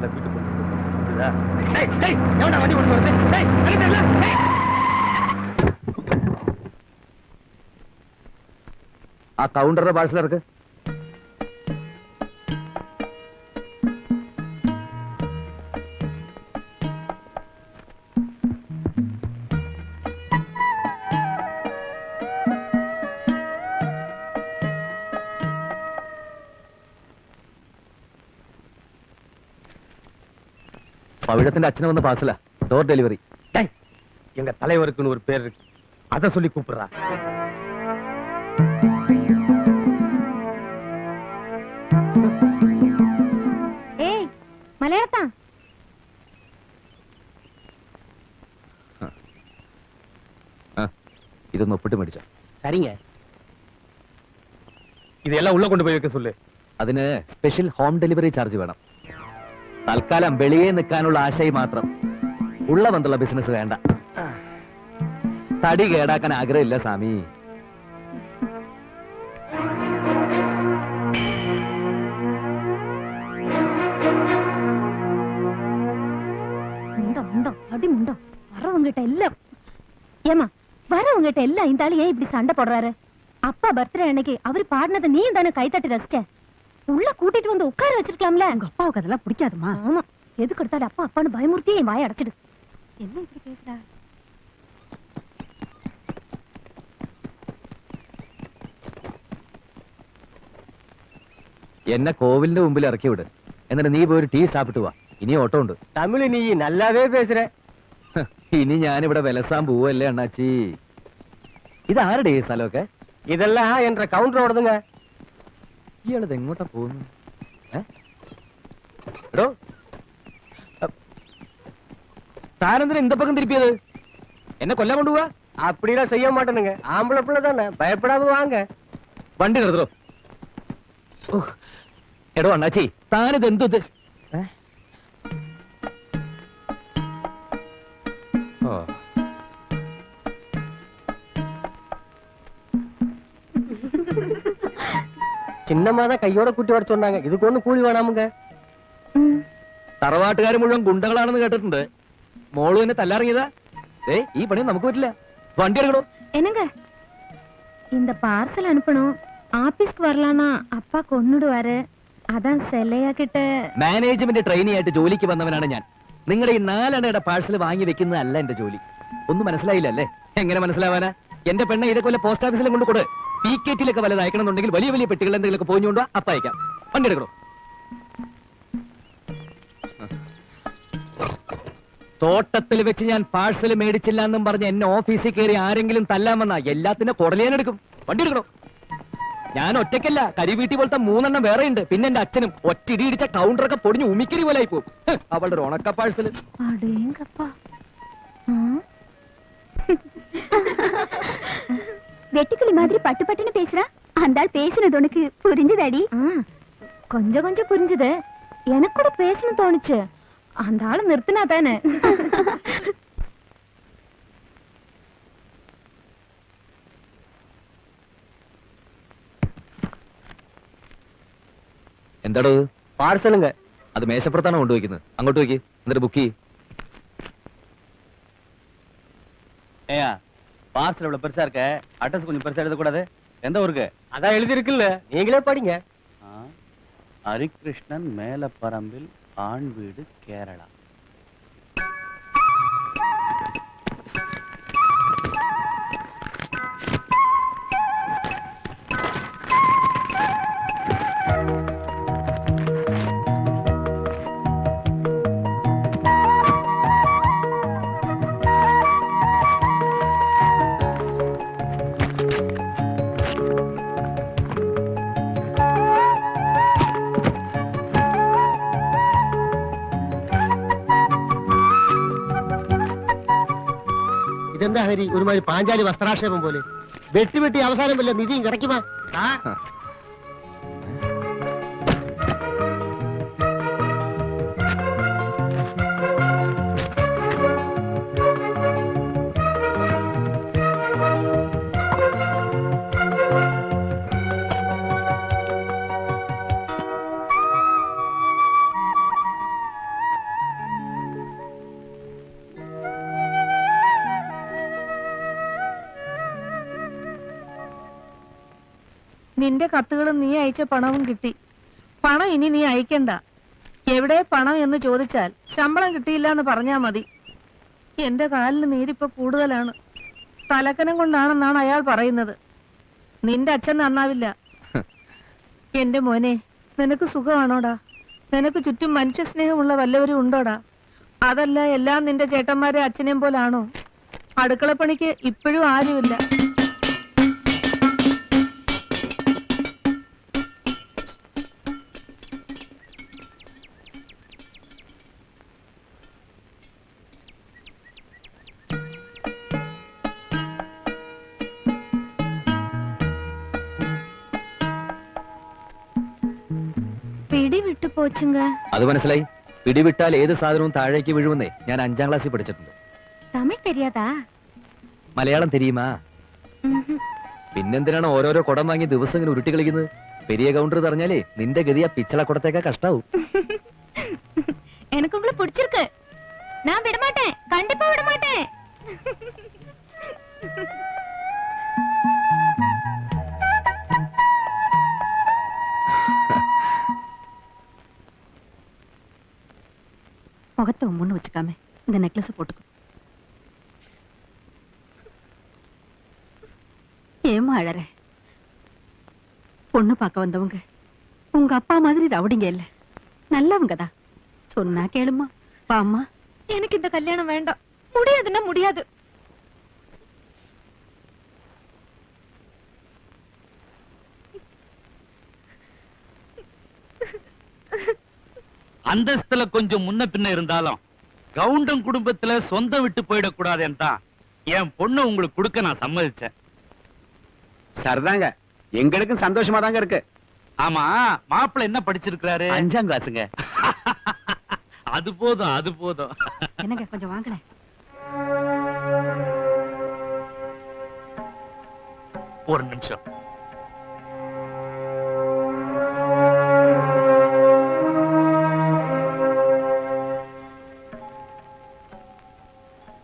இல்ல வீட்டுக்கு புரியுதா? டேய் டேய் எவன்டா வண்டி ஓட்டு வருது? டேய் அங்கடல டேய். ആ കൗണ്ടറുടെ പാഴ്സൽ ഇറക്ക്. பவிழത്തിന്റെ அச்சனை வந்த பாசல டோர் டெலிவரி. டேய் எங்க தலைவருக்குன்னு ஒரு பேர் இருக்கு, அத சொல்லி கூப்பிடுறா. ஏய் மலையாளத்தா, ഇതൊന്ന് ഒപ്പിട്ട് മേടിച്ചോ. சரிங்க, இதெல்லாம் உள்ள கொண்டு போய் வைக்க சொல்லு. അതിന് സ്പെഷ്യൽ ഹോം ഡെലിവറി ചാർജ് വേണം. തൽക്കാലം വെളിയെ നിൽക്കാനുള്ള ആശയം മാത്രം. ഉള്ള ബന്ധുള്ള ബിസിനസ് വേണ്ട. തടി കേടാക്കാൻ ആഗ്രഹമില്ല സ്വാമി. அடிமுண்டோ வரவங்கிட்ட எல்லாம் ஏமா வரவங்கிட்ட எல்லாம் இந்த ஆளு ஏன் இப்படி சண்டை போடுறாரு? அப்பா பர்த்டே அன்னைக்கு அவரு பாடினதை நீ தானே கைத்தட்டி ரசிச்ச. உள்ள கூட்டிட்டு வந்து உட்கார வச்சிருக்கலாம்ல. உங்க அப்பாவுக்கு அதெல்லாம் பிடிக்காதுமா. ஆமா, எதுக்கு எடுத்தாலும் அப்பா அப்பான்னு பயமுறுத்தியே என் வாயை அடைச்சிடு. என்ன இப்படி பேசுறா? എന്നെ കോവിലിന്റെ മുമ്പിൽ ഇറക്കി വിട്. എന്നിട്ട് നീ പോയി ഒരു ടീ സാപ്പിട്ട് വാ. ഇനി ഓട്ടോ ഉണ്ട്. தமிழ் நீ நல்லாவே பேசுற. ഇനി ഞാനിവിടെ വിലസാൻ പോവല്ലേ അണ്ണാച്ചി. ഇതാരുടെ ഈ സ്ഥലമൊക്കെ? இதெல்லாம் என்ற கவுண்டரோடதுங்க. ഇയാളത് എങ്ങോട്ടാ പോകുന്നു? എടോ താനെന്തിനാ இந்த பக்கம் திருப்பிയത്? എന്നെ കൊല്ലാൻ കൊണ്ടുപോവാ? அப்படிலாம் செய்ய மாட்டேனுங்க, ஆம்பளை பிள்ளை தானே, பயப்படாத வாங்க. വണ്ടി നിർത്തോ. എടോ അണ്ണാച്ചി, താനിത് എന്തു சின்னமாதான் கையோட கூட்டி வர சொன்னாங்க. இதுக்கு ஒண்ணு கூலி வேணாமுங்க. തറവാട്ടുകാർ മുഴുവൻ ഗുണ്ടകളാണെന്ന് കേട്ടിട്ടുണ്ട്. മോളു എന്നെ തല്ലാറിയതാ. ഈ പണി നമുക്ക് പറ്റില്ല. വണ്ടി എടുക്കണോ? என்னங்க இந்த பார்சல் அனுப்பணும். ஆபீஸ்க்கு வரலானா அப்பா கொன்னுடுவாரு. அதான் செல்லையாக்கிட்ட. മാനേജ്മെന്റ് ട്രെയിനി ആയിട്ട് ജോലിക്ക് വന്നവനാണ് ഞാൻ. നിങ്ങളുടെ ഈ 4 അണയുടെ പാഴ്സൽ വാങ്ങി വെക്കുന്നതല്ല എന്റെ ജോലി. ഒന്നും മനസ്സിലായില്ല അല്ലേ? എങ്ങനെ മനസ്സിലാവാനാ? എന്റെ പെണ്ണെ ഇതൊക്കെ പോസ്റ്റ് ഓഫീസിലും കൊണ്ട് കൊടു. PKT-ലൊക്കെ വല്ലത് അയക്കണമെന്നുണ്ടെങ്കിൽ വലിയ വലിയ പെട്ടികൾ എന്തെങ്കിലുമൊക്കെ പോഞ്ഞുകൊണ്ടോ അപ്പ അയക്കാം. വണ്ടി എടുക്കണോ? തോട്ടത്തിൽ വെച്ച് ഞാൻ പാഴ്സൽ മേടിച്ചില്ല എന്നും പറഞ്ഞ് എന്നെ ഓഫീസിൽ കയറി ആരെങ്കിലും തല്ലാൻ വന്നാ എല്ലാത്തിനും കുടലേനെടുക്കും. വണ്ടി എടുക്കണോ? ഞാൻ ഒറ്റയ്ക്കല്ല, കരിവീട്ടി പോലത്തെ 3 എണ്ണം വേറെ ഉണ്ട്. പിന്നെ എന്റെ അച്ഛനും ഒറ്റ ഇടിച്ച കൗണ്ടറൊക്കെ പൊടിഞ്ഞ് ഉമിക്കരി പോലെ ആയി പോകും. അവളുടെ ഒരു ഉണക്ക പാഴ്സൽ. வெட்டுக்கிளி மாதிரி பட்டு பட்டுன்னு பேசுறா. அந்த ஆள் பேசுனது உனக்கு புரிஞ்சுதாடி? கொஞ்சம் கொஞ்சம் புரிஞ்சுது. எனக்கு கூட பேசணும் தோணுச்சு. அந்த ஆளு நிறுத்தினா தானே. എന്താടോ? പാഴ്സലുங்க. അത് മേശപ്പുറത്താണോ കൊണ്ടുവയ്ക്കുന്നത്? അങ്ങോട്ട് വയ്ക്ക്, എന്നിട്ട് ബുക്ക് ചെയ്യ്. ஏயா பார்சல் இவ்வளவு பெருசா இருக்க, அட்ரஸ் கொஞ்சம் பெருசா எழுதக்கூடாது? எந்த ஊருக்கு? அதான் எழுதி இருக்குல்ல, நீங்களே படிங்க. ஹரிகிருஷ்ணன் மேலப்பரம்பில், ஆண் வீடு, கேரளா. ഇതെന്താ ഹരി, ഒരുമാതിരി പാഞ്ചാലി വസ്ത്രാക്ഷേപം പോലെ? വെട്ടി വെട്ടി അവസാനം വല്ല നിധിയും കിടക്കുമാ? നിന്റെ കത്തുകളും നീ അയച്ച പണവും കിട്ടി. പണം ഇനി നീ അയക്കണ്ട. എവിടെ പണം എന്ന് ചോദിച്ചാൽ ശമ്പളം കിട്ടിയില്ല എന്ന് പറഞ്ഞാ മതി. എന്റെ കാലിന് നീരിപ്പോ കൂടുതലാണ്. തലക്കനം കൊണ്ടാണെന്നാണ് അയാൾ പറയുന്നത്. നിന്റെ അച്ഛൻ നന്നാവില്ല. എന്റെ മോനെ, നിനക്ക് സുഖമാണോടാ? നിനക്ക് ചുറ്റും മനുഷ്യ സ്നേഹമുള്ള വല്ലവരും ഉണ്ടോടാ? അതല്ല എല്ലാം നിന്റെ ചേട്ടന്മാരെ അച്ഛനെയും പോലാണോ? അടുക്കളപ്പണിക്ക് ഇപ്പോഴും ആരുമില്ല. പിടിവിട്ടു പോച്ചുങ്ക. അത് മനസ്സിലായി. പിടിവിട്ടാൽ ഏത് സാധനവും താഴേക്ക് വീഴുമെന്നേ ഞാൻ 5ാം ക്ലാസ്സിൽ പഠിച്ചിട്ടുണ്ട്. തമിഴ് തെരിയാതാ? മലയാളം തെരിയുമാ? പിന്നെന്തിനാണ് ഓരോരോ കുടം വാങ്ങി ദിവസം ഇങ്ങനെ ഉരുട്ടി കളിക്കുന്നത്? പെരിയ കൗണ്ടർ പറഞ്ഞാലേ നിന്റെ ഗതി ആ പിച്ചള കുടത്തേക്കാ കഷ്ടാവും. எனக்கு உங்களை பிடிச்சிருக்கு. நான் விட மாட்டேன், கண்டிப்பா விட மாட்டேன். முகத்தை உம்முன்னு வச்சுக்காம இந்த நெக்லஸ் போட்டுக்கோ. ஏமா அழற? பொண்ணு பார்க்க வந்தவங்க உங்க அப்பா மாதிரி ரவுடிங்க இல்ல, நல்லவங்க தான். சொன்னா கேளுமா. பாம்மா, எனக்கு இந்த கல்யாணம் வேண்டாம். முடியாதுன்னா முடியாது. அந்தஸ்துல கொஞ்சம் முன்ன பின்ன இருந்தாலும் கவுண்டம் குடும்பத்துல சொந்தம் விட்டு போயிடக்கூடாதுன்னு தான் என் பொண்ணு உங்களுக்கு கொடுக்க நான் சம்மதிச்சேன். சரிதாங்க, எங்களுக்கும் சந்தோஷமா தாங்க இருக்கு. ஆமா, மாப்பிள்ளை என்ன படிச்சிருக்காரு? 5ாம் கிளாஸுங்க. அது போதும், அது போதும். என்னங்க கொஞ்சம் வாங்கல. ஒரு நிமிஷம்.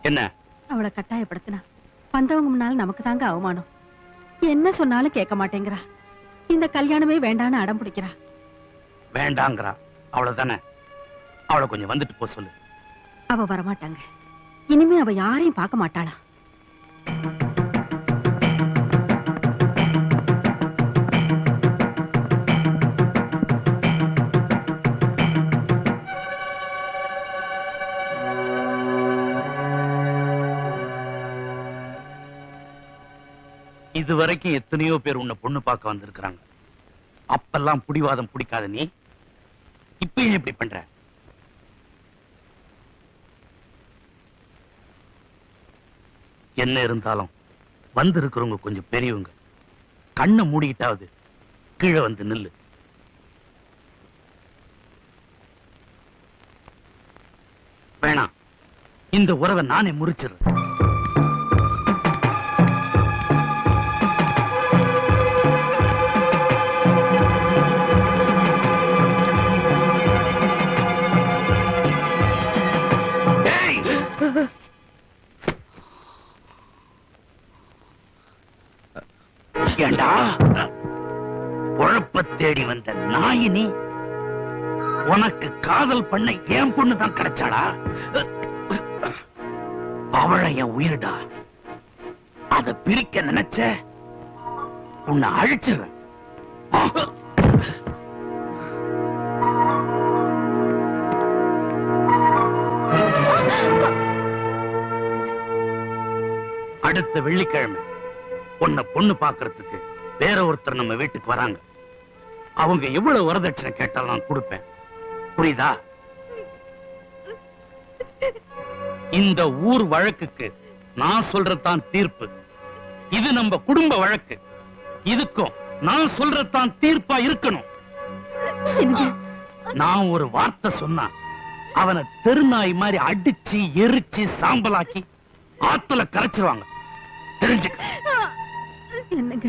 என்ன? அவளை கட்டாயப்படுத்தினா வந்தவங்க முன்னால நமக்கு தாங்க அவமானம். என்ன சொன்னாலும் கேட்க மாட்டேங்கிறா. இந்த கல்யாணமே வேண்டான்னு அடம் பிடிக்கிறா. வேண்டாங்கிறா, அவ்வளவுதானே? அவளை கொஞ்சம் வந்துட்டு போ சொல்லு. அவ வரமாட்டாங்க. இனிமே அவ யாரையும் பார்க்க மாட்டாளா? இது வரைக்கும் எத்தனையோ பேர் உன்னை பொண்ணு பார்க்க வந்திருக்கிறாங்க. அப்பெல்லாம் புடிவாதம் பிடிக்காத நீ இப்ப ஏன் இப்படி பண்ற? என்ன இருந்தாலும் வந்து இருக்கிறவங்க கொஞ்சம் பெரியவங்க. கண்ணை மூடிக்கிட்டாவது கீழே வந்து நில்லு. வேணாம், இந்த உறவை நானே முறிச்சிடுறேன். ஏண்டா உழப்ப தேடி வந்த நாயினி, உனக்கு காதல் பண்ண என் பொண்ணு தான் கிடைச்சாடா? அவளை என் உயிர்டா. அத பிரிக்க நினைச்ச உன்னை அழிச்சிடுறேன். அடுத்த வெள்ளிக்கிழமை உன்னை பொண்ணு பாக்குறதுக்கு வேற ஒருத்தர் நம்ம வீட்டுக்கு வராங்க. அவங்க எவ்வளவு வரதட்சணை கேட்டாலும் நான் கொடுப்பேன். புரியுதா? இந்த ஊர் வழக்குக்கு நான் சொல்றதான் தீர்ப்பு. இது நம்ம குடும்ப வழக்கு. இதுக்கும் நான் சொல்றதான் தீர்ப்பா இருக்கணும். நான் ஒரு வார்த்தை சொன்னா அவனை தெருநாய் மாதிரி அடிச்சு எரிச்சு சாம்பலாக்கி ஆத்துல கரைச்சிருவாங்க. தெரிஞ்சுக்க. என்னங்க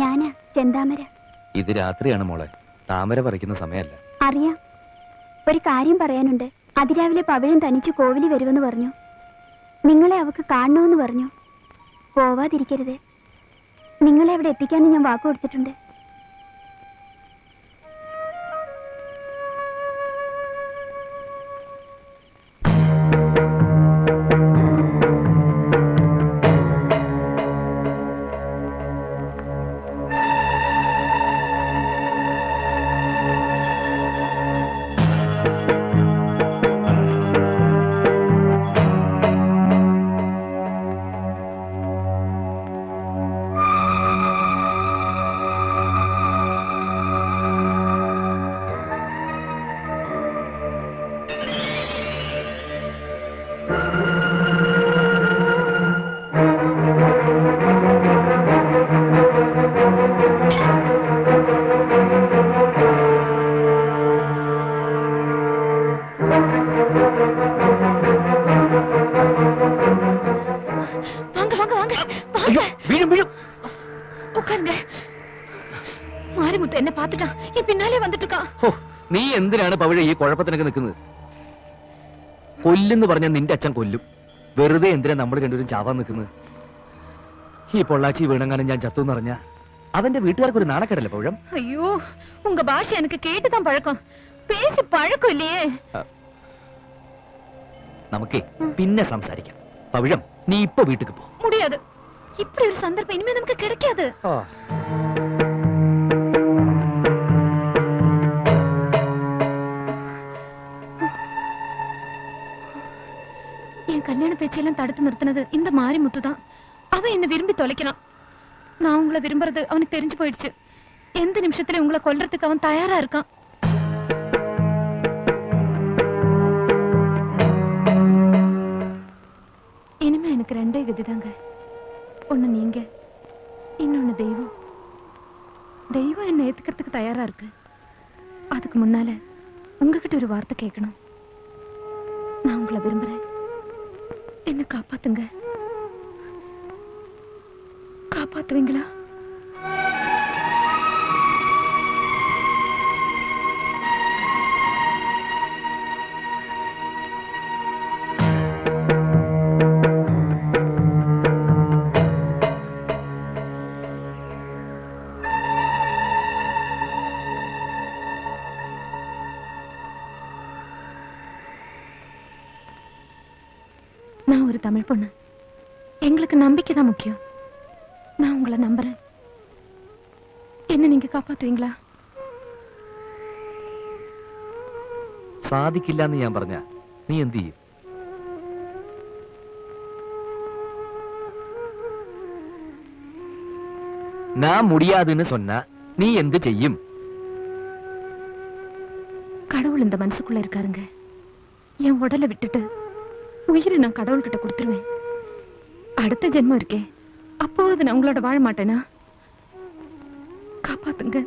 ഞാനാ ചെന്താമര. ഇത് രാത്രിയാണ് മോളെ, താമര പറിക്കുന്ന സമയമല്ല. അറിയാം. ഒരു കാര്യം പറയാനുണ്ട്. അതിരാവിലെ പവിഴം തനിച്ച് കോവിലി വരുമെന്ന് പറഞ്ഞു. നിങ്ങളെ അവക്ക് കാണണമെന്ന് പറഞ്ഞു. പോവാതിരിക്കരുത്. നിങ്ങളെ അവിടെ എത്തിക്കാന്ന് ഞാൻ വാക്ക് കൊടുത്തിട്ടുണ്ട്. மாரிமுத்து என்ன பாத்துட்டான். என் பின்னாலே வந்துட்டு இருக்கான். നീ എന്തിനാണ് പവിഴ ഈ കുഴപ്പത്തിനൊക്കെ നിൽക്കുന്നത്? കൊല്ലെന്ന് പറഞ്ഞാൽ നിന്റെ അച്ഛൻ കൊല്ലും. വെറുതെ എന്തിനാ നമ്മൾ രണ്ടുപേരും ചാവാൻ നിൽക്കുന്നത്? ഈ പൊള്ളാച്ചി വീണങ്ങാനും ഞാൻ ചത്തു എന്ന് പറഞ്ഞ അവന്റെ വീട്ടുകാർക്ക് ഒരു നാണക്കേടല്ലേ പവിഴം? ஐயோ, உங்க பாஷை எனக்கு கேட்டுதான் பழக்கம். பேசி பழக்கம் இல்லையே. നമുക്കേ പിന്നെ സംസാരിക്കാം. പവിഴം, നീ ഇപ്പൊ വീട്ടിക്ക് പോ. முடியாது. இப்படி ஒரு சந்தர்ப்பம் இனிமே நமக்கு கிடைக்காது. என் கல்யாண பேச்செல்லாம் தடுத்து நிறுத்தினது இந்த மாரிமுத்து தான். அவன் என்ன விரும்பி தொலைக்கிறான். நான் உங்களை விரும்புறது அவனுக்கு தெரிஞ்சு போயிடுச்சு. எந்த நிமிஷத்துல உங்களை கொல்றதுக்கு அவன் தயாரா இருக்கான். இனிமே எனக்கு ரெண்டே கதிதாங்க. ஒண்ணு நீங்க, இன்னொன்னு தெய்வம். தெய்வம் என்ன ஏத்துக்கிறதுக்கு தயாரா இருக்கு. அதுக்கு முன்னால உங்ககிட்ட ஒரு வார்த்தை கேட்கணும். நான் உங்களை விரும்புறேன். என்ன காப்பாத்துங்க. காப்பாத்துவீங்களா? நான் ஒரு தமிழ் பொண்ணு. எங்களுக்கு நம்பிக்கை தான் முக்கியம். நான் உங்களை நம்புறேன். என்ன நீங்க காப்பாத்துவீங்களா? സാധിക്കില്ല എന്ന് ഞാൻ പറഞ്ഞ നീ എന്ത് ചെയ്യും? நான் முடியாதுன்னு சொன்னா நீ എന്ത് ചെയ്യും? கடவுள் இந்த மனசுக்குள்ள இருக்காருங்க. என் உடலை விட்டுட்டு உயிரை நான் கடவுள்கிட்ட கொடுத்துருவேன். அடுத்த ஜென்மம் இருக்கே, அப்போது நான் உங்களோட வாழ மாட்டேனா? காப்பாத்துங்க.